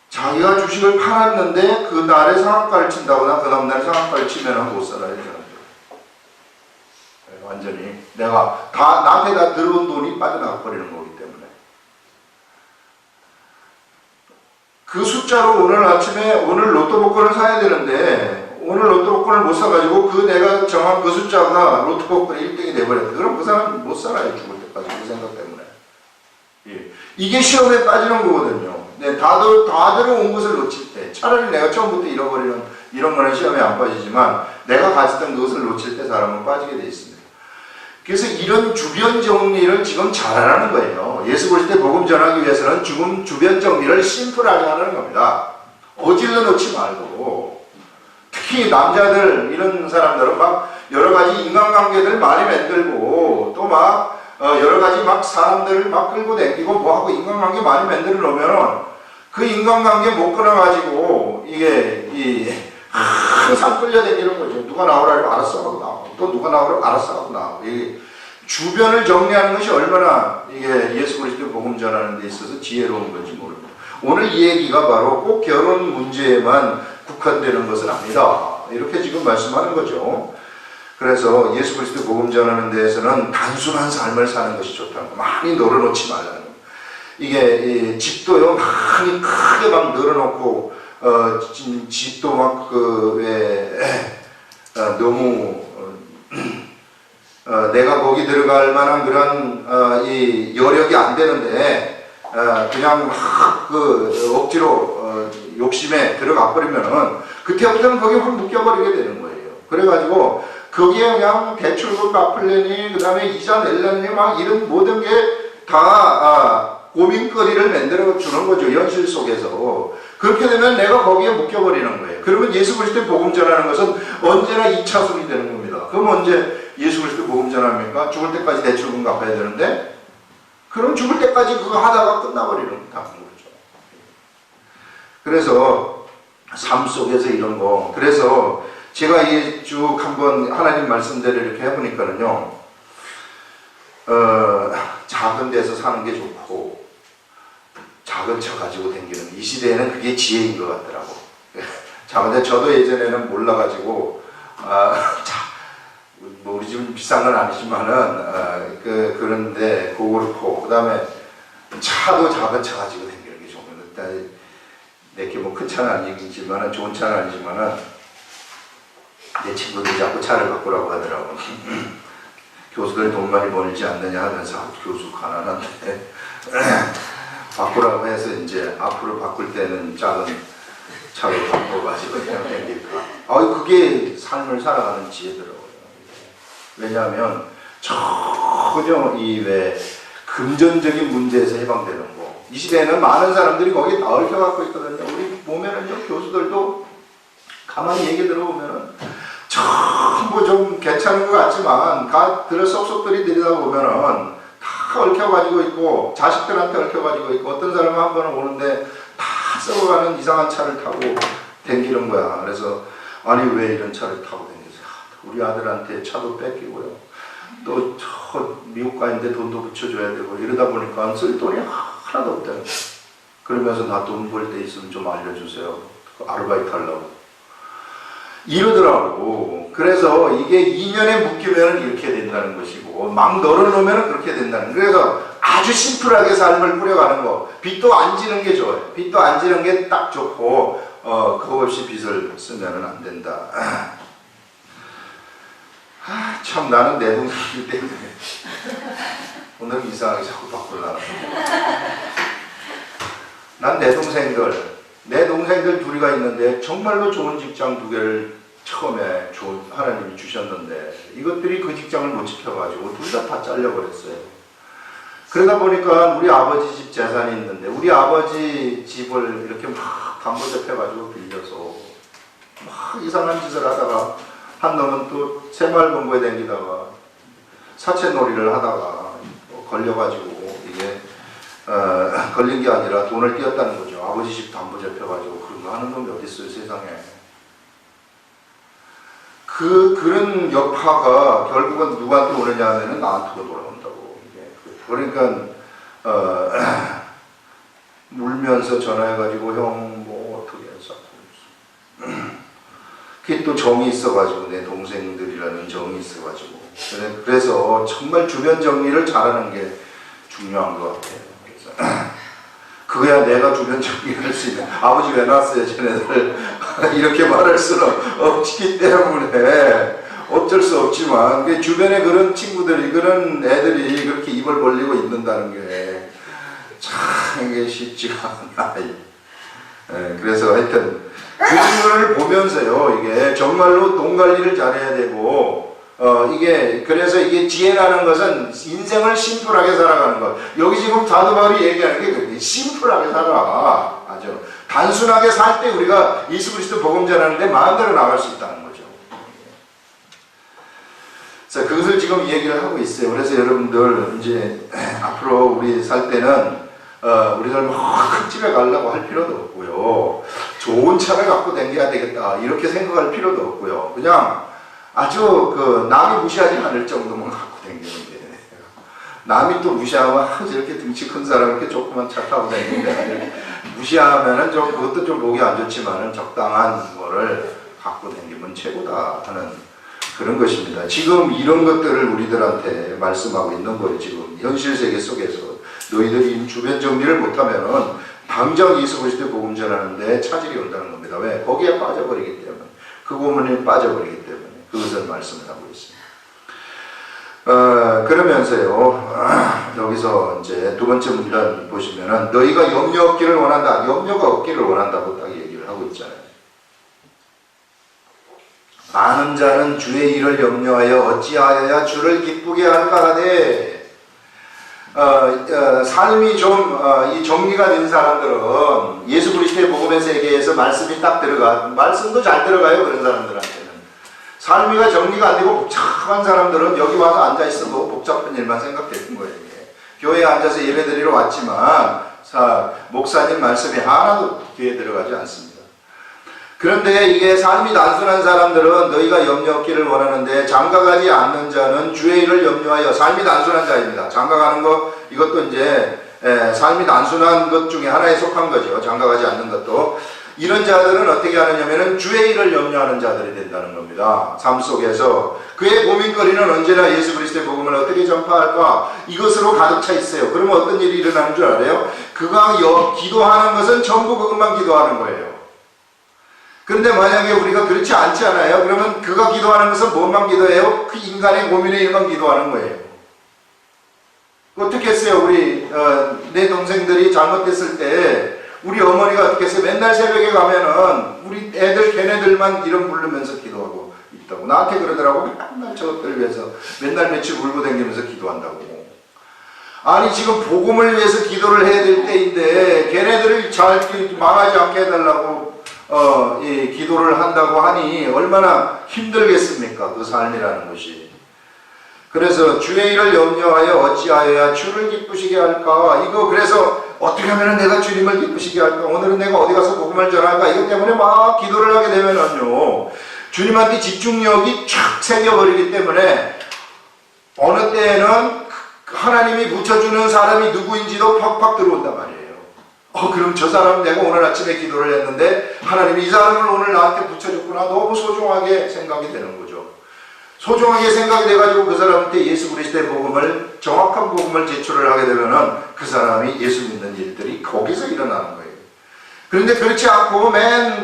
자기가 주식을 팔았는데 그 날에 상한가를 친다거나 그 다음날에 상한가를 치면 못 살아요, 사람들. 완전히 내가 나한테 다 들어온 돈이 빠져나가 버리는 거기 때문에. 그 숫자로 오늘 아침에 오늘 로또 복권을 사야 되는데, 오늘 로또 복권을 못 사가지고 내가 정한 그 숫자가 로또 복권 1등이 돼버렸다. 그럼 그 사람은 못 살아요, 죽을 때까지. 그 생각 때문에. 예. 이게 시험에 빠지는 거거든요. 네, 다 들어온 것을 놓칠 때, 차라리 내가 처음부터 잃어버리는 이런 거는 시험에 안 빠지지만, 내가 가졌던 그것을 놓칠 때 사람은 빠지게 돼 있습니다. 그래서 이런 주변 정리를 지금 잘하라는 거예요. 예수 그리스도의 복음 전하기 위해서는 지금 주변 정리를 심플하게 하라는 겁니다. 어질러 놓지 말고. 특히 남자들, 이런 사람들은 막 여러 가지 인간관계들 많이 만들고, 또 막 여러 가지 막 사람들을 막 끌고 다니고 뭐하고 인간관계 많이 만들어 놓으면은 그 인간관계 못 끊어가지고 이게 항상 끌려다니는 거죠. 누가 나오라고 알았어 하고 나오고, 또 누가 나오라고 알았어 하고 나오고. 이 주변을 정리하는 것이 얼마나 이게 예수 그리스도 복음 전하는 데 있어서 지혜로운 건지 모릅니다. 오늘 이 얘기가 바로 꼭 결혼 문제에만 국한되는 것은 아니다. 이렇게 지금 말씀하는 거죠. 그래서 예수 그리스도 복음 전하는 데에서는 단순한 삶을 사는 것이 좋다는 거. 많이 널어놓지 말라는 거. 이게 집도요 많이 크게 막 널어놓고 집도 막 너무 내가 거기 들어갈 만한 그런 이 여력이 안 되는데 그냥 막 억지로 욕심에 들어가 버리면은 그때부터는 거기 확 묶여버리게 되는 거예요. 그래가지고 거기에 그냥 대출금 갚으려니 그 다음에 이자 내려니 막 이런 모든 게 다 고민거리를 만들어 주는 거죠. 현실 속에서. 그렇게 되면 내가 거기에 묶여버리는 거예요. 그러면 예수 그리스도의 복음 전하는 것은 언제나 2차순위 되는 겁니다. 그럼 언제 예수 그리스도 복음 전합니까? 죽을 때까지 대출금 갚아야 되는데 그럼 죽을 때까지 그거 하다가 끝나버리는 거죠. 그래서 삶 속에서 이런 거, 그래서 제가 이 쭉 한번 하나님 말씀대로 이렇게 해보니까는요, 작은 데서 사는 게 좋고 작은 차 가지고 다니는 이 시대에는 그게 지혜인 것 같더라고. 작은 데 저도 예전에는 몰라가지고 뭐 우리 집은 비싼 건 아니지만은 그런데 그렇고 그 다음에 차도 작은 차 가지고 다니는 게 좋은 것 같다. 내게 뭐 큰 차는 아니지만은 좋은 차는 아니지만은 내 친구들이 자꾸 차를 바꾸라고 하더라고. 교수들 돈 많이 벌지 않느냐 하면서 교수 가난한데 바꾸라고 해서 이제 앞으로 바꿀 때는 작은 차로 바꿔가지고 그냥 다니까. 그게 삶을 살아가는 지혜더라고요. 왜냐하면 전혀 이 금전적인 문제에서 해방되는 거. 이 시대에는 많은 사람들이 거기에 다 얽혀갖고 있거든요. 우리 보면은요, 교수들도 가만히 얘기 들어보면은 전부 좀 괜찮은 것 같지만 들어 쏙쏙들이 들이다 보면은 다 얽혀가지고 있고 자식들한테 얽혀가지고 있고 어떤 사람은 한 번은 오는데 다 썩어가는 이상한 차를 타고 댕기는 거야. 그래서 아니 왜 이런 차를 타고 댕기세요? 우리 아들한테 차도 뺏기고요. 또 저 미국 가는데 돈도 붙여줘야 되고 이러다 보니까 쓸 돈이 하나도 없대요. 그러면서 나 돈 벌 때 있으면 좀 알려주세요. 아르바이트 하려고. 이러더라고. 그래서 이게 인연에 묶이면 이렇게 된다는 것이고 막 널어놓으면 그렇게 된다는. 그래서 아주 심플하게 삶을 꾸려가는 거. 빚도 안 지는 게 좋아요. 빚도 안 지는 게 딱 좋고 겁 없이 빚을 쓰면 안 된다. 참 나는 내 동생이기 때문에 오늘 이상하게 자꾸 바꾸려고. 난 내 동생들 둘이가 있는데 정말로 좋은 직장 2개를 처음에 하나님이 주셨는데 이것들이 그 직장을 못 지켜가지고 둘 다 잘려버렸어요. 그러다 보니까 우리 아버지 집 재산이 있는데 우리 아버지 집을 이렇게 막 담보잡혀가지고 빌려서 막 이상한 짓을 하다가 한 놈은 또 새마을본부에 다니다가 사채놀이를 하다가 걸려가지고 이게 걸린 게 아니라 돈을 띄었다는 거죠. 아버지 집 담보 잡혀가지고 그런 거 하는 놈이 어디 있어요, 세상에. 그런 여파가 결국은 누구한테 오느냐 하면은 나한테도 돌아온다고. 그러니까 울면서 전화해가지고 형 뭐 어떻게 해서 그게 또 정이 있어가지고 내 동생들이라는 정이 있어가지고 그래서 정말 주변 정리를 잘하는 게 중요한 것 같아요. 그거야 내가 주변 정리할 수 있는. 아버지 왜 낳았어요 쟤네들 이렇게 말할 수는 없기 때문에 어쩔 수 없지만 주변에 그런 친구들이 그런 애들이 그렇게 입을 벌리고 있는다는 게 참 이게 쉽지가 않아요. 그래서 하여튼 그걸 보면서요, 이게 정말로 돈 관리를 잘해야 되고 그래서 이게 지혜라는 것은 인생을 심플하게 살아가는 것. 여기 지금 사도 바울이 얘기하는 게 그렇게 심플하게 살아. 아주 단순하게 살 때 우리가 예수 그리스도 복음 전하는데 마음대로 나갈 수 있다는 거죠. 자, 그것을 지금 얘기를 하고 있어요. 그래서 여러분들 이제 앞으로 우리 살 때는 우리가 큰 집에 가려고 할 필요도 없고요. 좋은 차를 갖고 다녀야 되겠다 이렇게 생각할 필요도 없고요. 그냥 아주 남이 무시하지 않을 정도만 갖고 다니는데 남이 또 무시하면 저렇게 등치 큰 사람 이렇게 조그만 차 타고 다니는데 무시하면은 좀 그것도 좀 보기 안 좋지만은 적당한 거를 갖고 다니면 최고다 하는 그런 것입니다. 지금 이런 것들을 우리들한테 말씀하고 있는 거예요. 지금 현실 세계 속에서 너희들이 주변 정리를 못하면은 당장 예수 그리스도의 복음 전하는데 차질이 온다는 겁니다. 왜? 거기에 빠져버리기 때문에. 그 고문에 빠져버리기 때문에 그것을 말씀을 하고 있습니다. 그러면서요, 여기서 이제 두 번째 문단 보시면은 너희가 염려 없기를 원한다. 염려가 없기를 원한다고 딱 얘기를 하고 있잖아요. 많은 자는 주의 일을 염려하여 어찌하여야 주를 기쁘게 할까 하되, 삶이 좀 이 정리가 된 사람들은 예수 그리스도의 복음의 세계에서 말씀이 딱 말씀도 잘 들어가요. 그런 사람들한테는 삶이가 정리가 안 되고 복잡한 사람들은 여기 와서 앉아 있어도 복잡한 일만 생각되는 거예요. 교회에 앉아서 예배드리러 왔지만 목사님 말씀이 하나도 귀에 들어가지 않습니다. 그런데 이게 삶이 단순한 사람들은 너희가 염려 없기를 원하는데 장가가지 않는 자는 주의 일을 염려하여, 삶이 단순한 자입니다. 장가가는 거, 이것도 이제 삶이 단순한 것 중에 하나에 속한 거죠. 장가가지 않는 것도. 이런 자들은 어떻게 하느냐면은 주의 일을 염려하는 자들이 된다는 겁니다. 삶 속에서 그의 고민거리는 언제나 예수 그리스도의 복음을 어떻게 전파할까, 이것으로 가득 차 있어요. 그러면 어떤 일이 일어나는 줄 알아요? 그가 기도하는 것은 전부 그것만 기도하는 거예요. 그런데 만약에 우리가 그렇지 않지 않아요? 그러면 그가 기도하는 것은 무엇만 기도해요? 그 인간의 고민의 일만 기도하는 거예요. 어떻게 했어요? 우리 내 동생들이 잘못됐을 때 우리 어머니가 어떻게 했어요? 맨날 새벽에 가면은 우리 애들 걔네들만 이름 부르면서 기도하고 있다고 나한테 그러더라고. 맨날 저것들 위해서 맨날 며칠 울고 다니면서 기도한다고. 아니 지금 복음을 위해서 기도를 해야 될 때인데 걔네들을 잘 망하지 않게 해달라고 이 기도를 한다고 하니 얼마나 힘들겠습니까? 그 삶이라는 것이. 그래서 주의 일을 염려하여 어찌하여야 주를 기쁘시게 할까? 이거 그래서 어떻게 하면 내가 주님을 기쁘시게 할까? 오늘은 내가 어디 가서 복음을 전할까? 이것 때문에 막 기도를 하게 되면은요, 주님한테 집중력이 촥 생겨버리기 때문에 어느 때에는 하나님이 붙여주는 사람이 누구인지도 팍팍 들어온단 말이에요. 그럼 저 사람 내가 오늘 아침에 기도를 했는데 하나님이 이 사람을 오늘 나한테 붙여줬구나. 너무 소중하게 생각이 되는 거죠. 소중하게 생각이 돼가지고 그 사람한테 예수 그리스도의 복음을, 정확한 복음을 제출을 하게 되면은 그 사람이 예수 믿는 일들이 거기서 일어나는 거예요. 그런데 그렇지 않고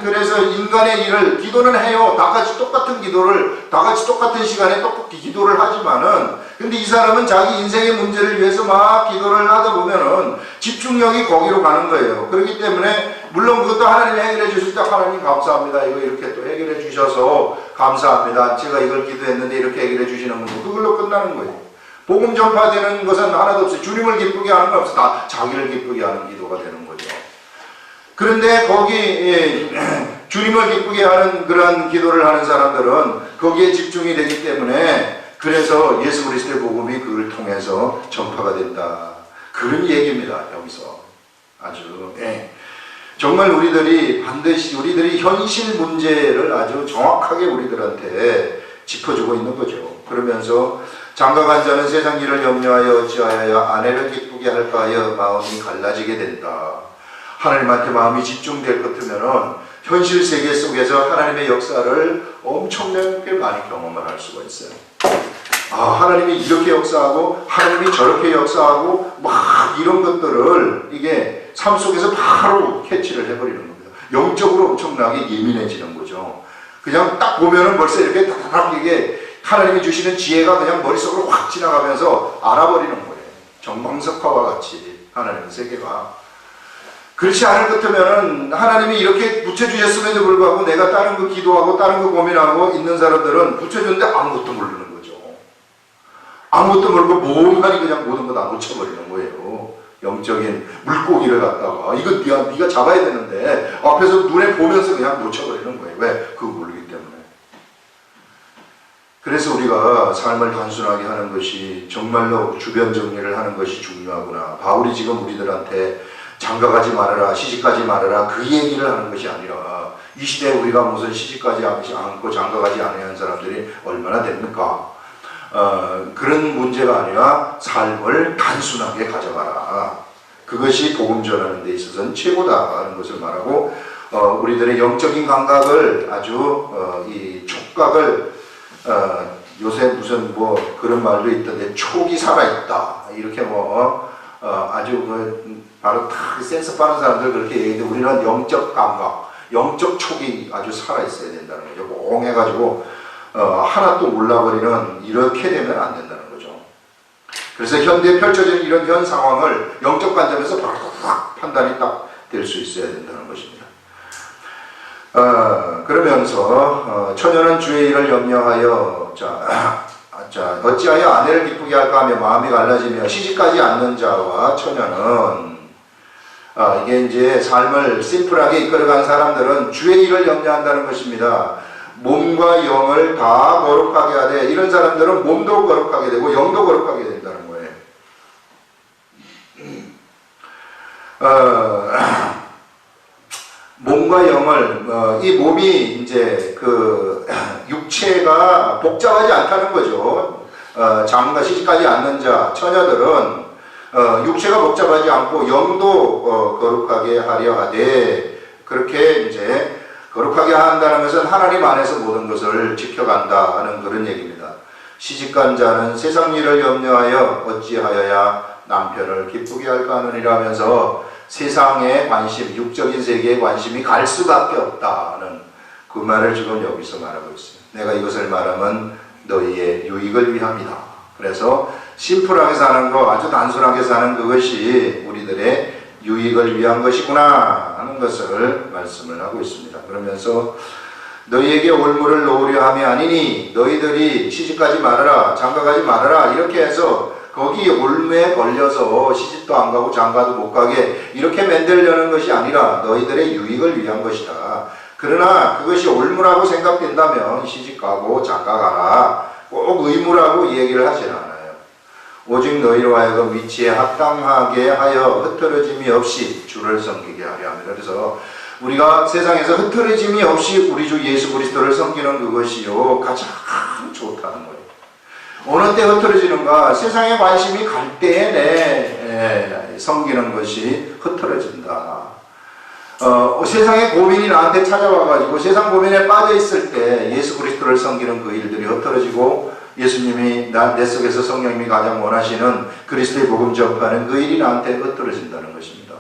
그래서 인간의 일을, 기도는 해요. 다 같이 똑같은 기도를, 다 같이 똑같은 시간에 똑같이 기도를 하지만은, 근데 이 사람은 자기 인생의 문제를 위해서 막 기도를 하다 보면은 집중력이 거기로 가는 거예요. 그렇기 때문에 물론 그것도 하나님이 해결해 주실 때 하나님 감사합니다. 이거 이렇게 또 해결해 주셔서 감사합니다. 제가 이걸 기도했는데 이렇게 해결해 주시는 거고, 그걸로 끝나는 거예요. 복음 전파되는 것은 하나도 없어요. 주님을 기쁘게 하는 건 없어요. 다 자기를 기쁘게 하는 기도가 되는 거죠. 그런데 거기 주님을 기쁘게 하는 그런 기도를 하는 사람들은 거기에 집중이 되기 때문에, 그래서 예수 그리스도의 복음이 그를 통해서 전파가 된다. 그런 얘기입니다. 여기서 아주 정말 우리들이 반드시 우리들이 현실 문제를 아주 정확하게 우리들한테 짚어주고 있는 거죠. 그러면서 장가간 자는 세상 일을 염려하여 어찌하여야 아내를 기쁘게 할까 하여 마음이 갈라지게 된다. 하나님한테 마음이 집중될 것 같으면은 현실 세계 속에서 하나님의 역사를 엄청나게 많이 경험을 할 수가 있어요. 하나님이 이렇게 역사하고 하나님이 저렇게 역사하고 막 이런 것들을 이게 삶 속에서 바로 캐치를 해버리는 겁니다. 영적으로 엄청나게 예민해지는 거죠. 그냥 딱 보면은 벌써 이렇게 딱 이게 하나님이 주시는 지혜가 그냥 머릿속으로 확 지나가면서 알아버리는 거예요. 정광석화와 같이 하나님의 세계가. 그렇지 않을 것 같으면은 하나님이 이렇게 붙여주셨음에도 불구하고 내가 다른 거 기도하고 다른 거 고민하고 있는 사람들은 붙여줬는데 아무것도 모르는 거죠. 아무것도 모르고 몽간이 그냥 모든 거 다 놓쳐버리는 거예요. 영적인 물고기를 갖다가 이거 네가 잡아야 되는데 앞에서 눈에 보면서 그냥 놓쳐버리는 거예요. 왜? 그거 모르기 때문에. 그래서 우리가 삶을 단순하게 하는 것이, 정말로 주변 정리를 하는 것이 중요하구나. 바울이 지금 우리들한테 장가가지 말아라, 시집가지 말아라, 그 얘기를 하는 것이 아니라, 이 시대에 우리가 무슨 시집가지 않고 장가가지 않은 사람들이 얼마나 됩니까? 그런 문제가 아니라 삶을 단순하게 가져가라. 그것이 복음 전하는 데 있어서는 최고다 하는 것을 말하고, 우리들의 영적인 감각을 아주 이 촉각을 요새 무슨 뭐 그런 말도 있던데 촉이 살아있다 이렇게 아주 바로 딱 센스 빠른 사람들 그렇게 얘기해도 우리는 영적 감각, 영적 촉이 아주 살아있어야 된다는 거죠. 멍해가지고 하나도 몰라버리는, 이렇게 되면 안 된다는 거죠. 그래서 현대에 펼쳐지는 이런 현 상황을 영적 관점에서 바로 판단이 딱 될 수 있어야 된다는 것입니다. 그러면서 처녀는 주의 일을 염려하여 자 어찌하여 아내를 기쁘게 할까 하며 마음이 갈라지며 시집가지 않는 자와 처녀는 이게 이제 삶을 심플하게 이끌어간 사람들은 주의 일을 염려한다는 것입니다. 몸과 영을 다 거룩하게 하되 이런 사람들은 몸도 거룩하게 되고 영도 거룩하게 된다는 거예요. 몸과 영을 이 몸이 이제 그 육체가 복잡하지 않다는 거죠. 장가 시집가지 않는 자 처녀들은 육체가 복잡하지 않고 영도 거룩하게 하려 하되 그렇게 이제 거룩하게 한다는 것은 하나님 안에서 모든 것을 지켜간다 하는 그런 얘기입니다. 시집간 자는 세상 일을 염려하여 어찌하여야 남편을 기쁘게 할까 하느니라 하면서 세상의 관심, 육적인 세계의 관심이 갈 수밖에 없다는 그 말을 지금 여기서 말하고 있어요. 내가 이것을 말하면 너희의 유익을 위함이다. 그래서 심플하게 사는 거, 아주 단순하게 사는 그것이 우리들의 유익을 위한 것이구나 하는 것을 말씀을 하고 있습니다. 그러면서 너희에게 올무를 놓으려 함이 아니니 너희들이 시집가지 말아라, 장가가지 말아라 이렇게 해서 거기 올무에 걸려서 시집도 안 가고 장가도 못 가게 이렇게 만들려는 것이 아니라 너희들의 유익을 위한 것이다. 그러나 그것이 올무라고 생각된다면 시집가고 장가가라 꼭 의무라고 얘기를 하지는 않아요. 오직 너희로 하여금 위치에 합당하게 하여 흐트러짐이 없이 주를 섬기게 하려 합니다. 그래서 우리가 세상에서 흐트러짐이 없이 우리 주 예수 그리스도를 섬기는 그것이요 가장 좋다는 거예요. 어느 때 흐트러지는가? 세상에 관심이 갈 때에 내 섬기는 것이 흐트러진다. 세상의 고민이 나한테 찾아와가지고 세상 고민에 빠져있을 때 예수 그리스도를 섬기는 그 일들이 흐트러지고 예수님이 내 속에서 성령님이 가장 원하시는 그리스도의 복음 전파하는 그 일이 나한테 흐트러진다는 것입니다.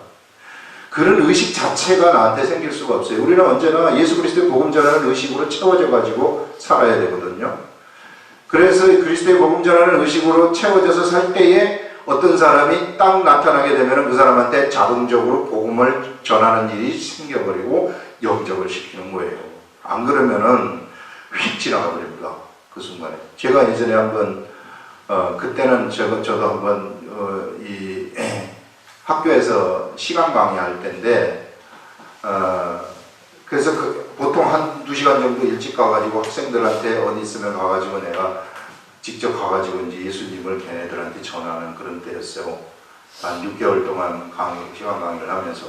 그런 의식 자체가 나한테 생길 수가 없어요. 우리는 언제나 예수 그리스도의 복음 전하는 의식으로 채워져가지고 살아야 되거든요. 그래서 그리스도의 복음 전하는 의식으로 채워져서 살 때에 어떤 사람이 딱 나타나게 되면 그 사람한테 자동적으로 복음을 전하는 일이 생겨버리고 영접을 시키는 거예요. 안 그러면은 휙 지나가 버립니다. 그 순간에. 제가 예전에 한번 그때는 저도 한번 이 학교에서 시간 강의할 때인데 그래서 보통 한 2시간 정도 일찍 가가지고 학생들한테 어디 있으면 가가지고 내가 직접 가가지고 이제 예수님을 걔네들한테 전하는 그런 때였어요. 한 6개월 동안 시간 강의를 하면서.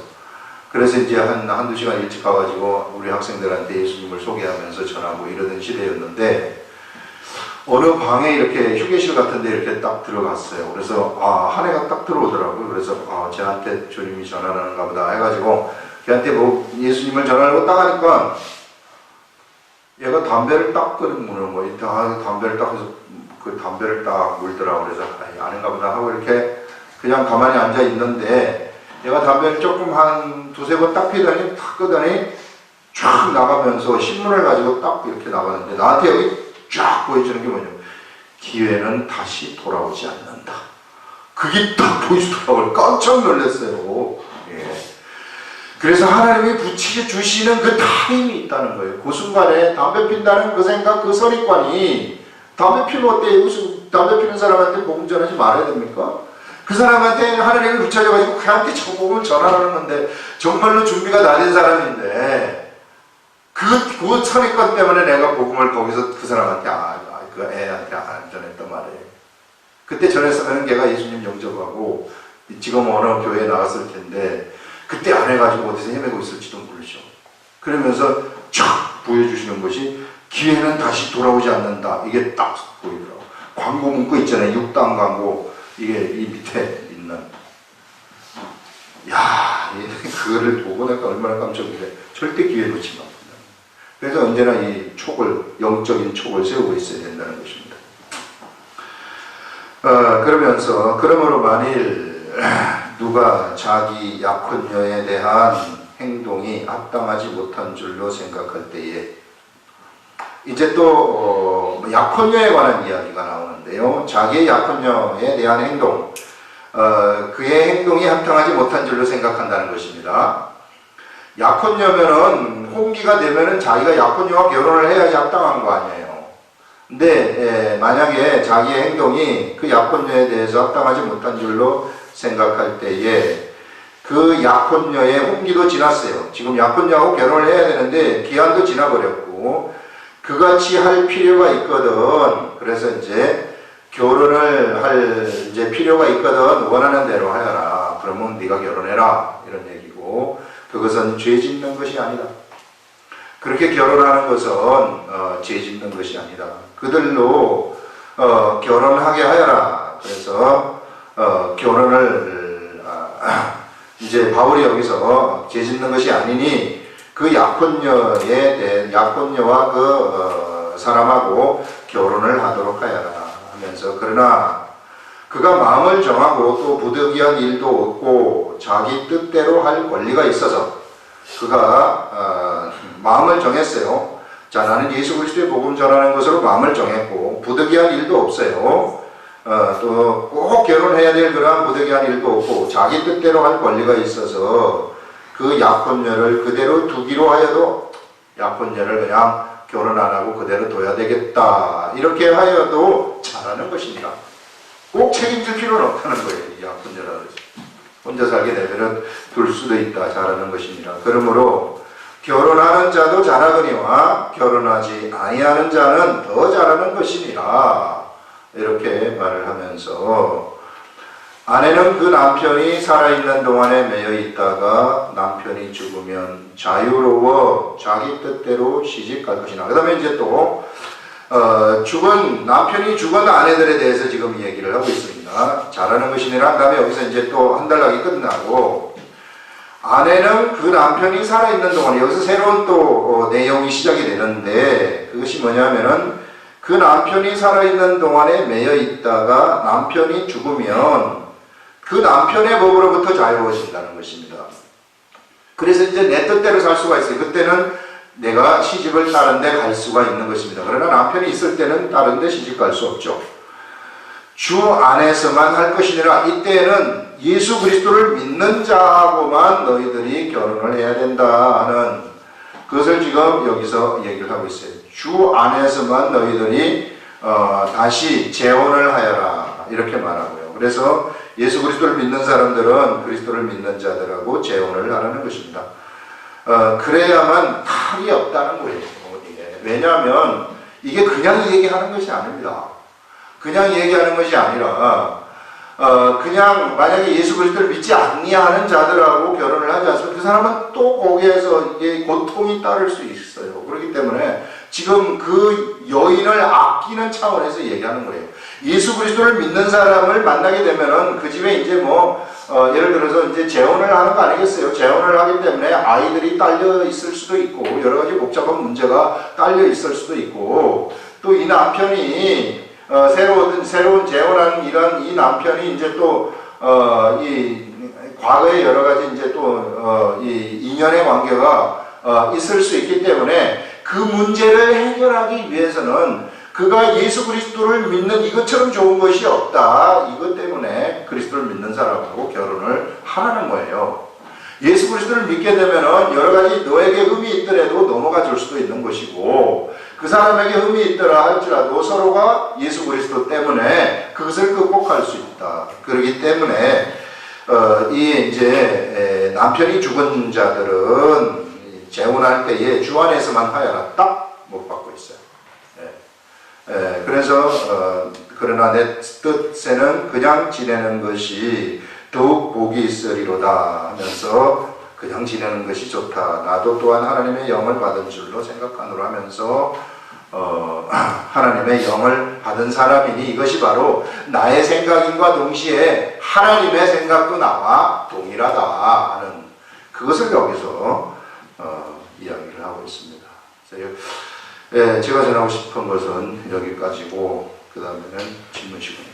그래서 이제 한두 시간 일찍 가가지고 우리 학생들한테 예수님을 소개하면서 전하고 이러던 시대였는데 어느 방에 이렇게 휴게실 같은 데 이렇게 딱 들어갔어요. 그래서 한 애가 딱 들어오더라고요. 그래서 쟤한테 주님이 전하는가 보다 해가지고 걔한테 뭐 예수님을 전하려고 딱 하니까 얘가 담배를 딱 무는 거예요. 담배를 딱 해서 그 담배를 딱 물더라고. 그래서 아닌가 보다 하고 이렇게 그냥 가만히 앉아 있는데 얘가 담배를 조금 한 두세 번 딱 피더니 탁 끄더니 쫙 나가면서 신문을 가지고 딱 이렇게 나가는데 나한테 여기 쫙 보여주는 게 뭐냐면 기회는 다시 돌아오지 않는다. 그게 딱 보이더라고요. 깜짝 놀랐어요. 예. 그래서 하나님이 붙이게 주시는 그 타임이 있다는 거예요. 그 순간에 담배 핀다는 그 생각, 그 선입관이 담배 피면 어때요? 무슨 담배 피는 사람한테 복음 전하지 말아야 됩니까? 그 사람한테 하나님이 붙여져가지고 그한테 저 복음을 전하라는 건데 정말로 준비가 다 된 사람인데 그 선입관 때문에 내가 복음을 거기서 그 사람한테 그 애한테 안 전했단 말이에요. 그때 전했으면 걔가 예수님 영접하고 지금 어느 교회에 나갔을 텐데 그때 안 해가지고 어디서 헤매고 있을지도 모르죠. 그러면서 쫙 보여주시는 것이 기회는 다시 돌아오지 않는다. 이게 딱 보이더라고요. 광고 문구 있잖아요. 6단 광고. 이게 이 밑에 있는. 야, 그거를 보고 내가 얼마나 깜짝 놀래. 절대 기회 놓치면 안 된다. 그래서 언제나 이 영적인 촉을 세우고 있어야 된다는 것입니다. 그러므로 만일 누가 자기 약혼녀에 대한 행동이 합당하지 못한 줄로 생각할 때에 이제 또 약혼녀에 관한 이야기가 나오는데요. 자기의 약혼녀에 대한 행동, 그의 행동이 합당하지 못한 줄로 생각한다는 것입니다. 약혼녀면은 홍기가 되면은 자기가 약혼녀와 결혼을 해야지 합당한 거 아니에요. 근데 만약에 자기의 행동이 그 약혼녀에 대해서 합당하지 못한 줄로 생각할 때에 그 약혼녀의 홍기도 지났어요. 지금 약혼녀하고 결혼을 해야 되는데 기한도 지나버렸고 그같이 할 필요가 있거든. 그래서 이제 결혼을 할 이제 필요가 있거든. 원하는 대로 하여라. 그러면 네가 결혼해라. 이런 얘기고 그것은 죄 짓는 것이 아니다. 그렇게 결혼하는 것은 죄 짓는 것이 아니다. 그들로 결혼하게 하여라. 그래서 결혼을 이제 바울이 여기서 죄 짓는 것이 아니니 그 약혼녀와 그 사람하고 결혼을 하도록 하여라 하면서 그러나 그가 마음을 정하고 또 부득이한 일도 없고 자기 뜻대로 할 권리가 있어서 그가 마음을 정했어요. 자, 나는 예수 그리스도의 복음 전하는 것으로 마음을 정했고 부득이한 일도 없어요. 또 꼭 결혼해야 될 그러한 부득이한 일도 없고 자기 뜻대로 할 권리가 있어서 그 약혼녀를 그대로 두기로 하여도 약혼녀를 그냥 결혼 안 하고 그대로 둬야 되겠다 이렇게 하여도 잘하는 것입니다. 꼭 책임질 필요는 없다는 거예요. 이 약혼녀라는 것이. 혼자 살게 되면 둘 수도 있다. 잘하는 것입니다. 그러므로 결혼하는 자도 잘하거니와 결혼하지 아니하는 자는 더 잘하는 것이니라 이렇게 말을 하면서 아내는 그 남편이 살아있는 동안에 매여 있다가 남편이 죽으면 자유로워 자기 뜻대로 시집갈 것이나. 그 다음에 이제 또 남편이 죽은 아내들에 대해서 지금 얘기를 하고 있습니다. 잘하는 것이니라. 그 다음에 여기서 이제 또 한 달락이 끝나고 아내는 그 남편이 살아있는 동안에 여기서 새로운 또 내용이 시작이 되는데 그것이 뭐냐면은 그 남편이 살아있는 동안에 매여 있다가 남편이 죽으면 그 남편의 법으로부터 자유로워진다는 것입니다. 그래서 이제 내 뜻대로 살 수가 있어요. 그때는 내가 시집을 다른 데 갈 수가 있는 것입니다. 그러나 남편이 있을 때는 다른 데 시집 갈 수 없죠. 주 안에서만 할 것이니라. 이때에는 예수 그리스도를 믿는 자하고만 너희들이 결혼을 해야 된다 하는 그것을 지금 여기서 얘기를 하고 있어요. 주 안에서만 너희들이 다시 재혼을 하여라 이렇게 말하고요. 그래서 예수 그리스도를 믿는 사람들은 그리스도를 믿는 자들하고 재혼을 하라는 것입니다. 그래야만 탈이 없다는 거예요. 왜냐하면 이게 그냥 얘기하는 것이 아닙니다. 그냥 얘기하는 것이 아니라 그냥 만약에 예수 그리스도를 믿지 않냐하는 자들하고 결혼을 하지 않으면 그 사람은 또 거기에서 이게 고통이 따를 수 있어요. 그렇기 때문에 지금 그 여인을 아끼는 차원에서 얘기하는 거예요. 예수 그리스도를 믿는 사람을 만나게 되면은 그 집에 이제 예를 들어서 이제 재혼을 하는 거 아니겠어요? 재혼을 하기 때문에 아이들이 딸려 있을 수도 있고 여러 가지 복잡한 문제가 딸려 있을 수도 있고 또 이 남편이 새로운 재혼한 이 남편이 이제 또 이 과거에 여러 가지 이제 또 이 인연의 관계가 있을 수 있기 때문에 그 문제를 해결하기 위해서는 그가 예수 그리스도를 믿는 이것처럼 좋은 것이 없다. 이것 때문에 그리스도를 믿는 사람하고 결혼을 하라는 거예요. 예수 그리스도를 믿게 되면은 여러 가지 너에게 흠이 있더라도 넘어가 줄 수도 있는 것이고 그 사람에게 흠이 있더라 할지라도 서로가 예수 그리스도 때문에 그것을 극복할 수 있다. 그렇기 때문에 이 이제 남편이 죽은 자들은 재혼할 때에 주 안에서만 하여라 딱 못 받고 있어요. 그래서 그러나 내 뜻에는 그냥 지내는 것이 더욱 복이 있으리로다 하면서 그냥 지내는 것이 좋다. 나도 또한 하나님의 영을 받은 줄로 생각하노라 하면서 하나님의 영을 받은 사람이니 이것이 바로 나의 생각인과 동시에 하나님의 생각도 나와 동일하다 하는 그것을 여기서 이야기를 하고 있습니다. 그래서 제가 전하고 싶은 것은 여기까지고 그 다음에는 질문 시간.